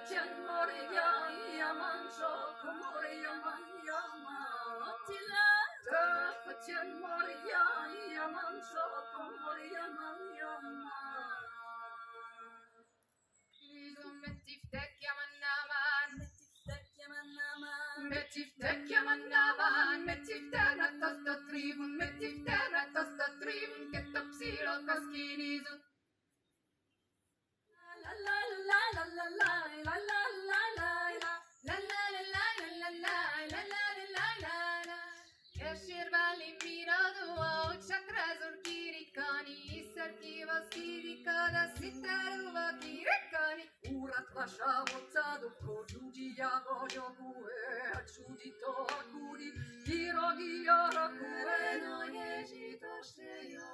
Tien moria yamancho komoria yama tila Tien moria yamancho komoria yama Metiftek yaman naman Metiftek tosta trivum Ketopsilo koskinizu La la la la la la la la la la la la la la la la la Keşirvali miraduo çakrazur kirikani Sarkiva skirikada sitaruva kirikani Urat vasciamo zadu kojuji yago kue Achudito akuri Hirogi yorakue No yeshito sheyo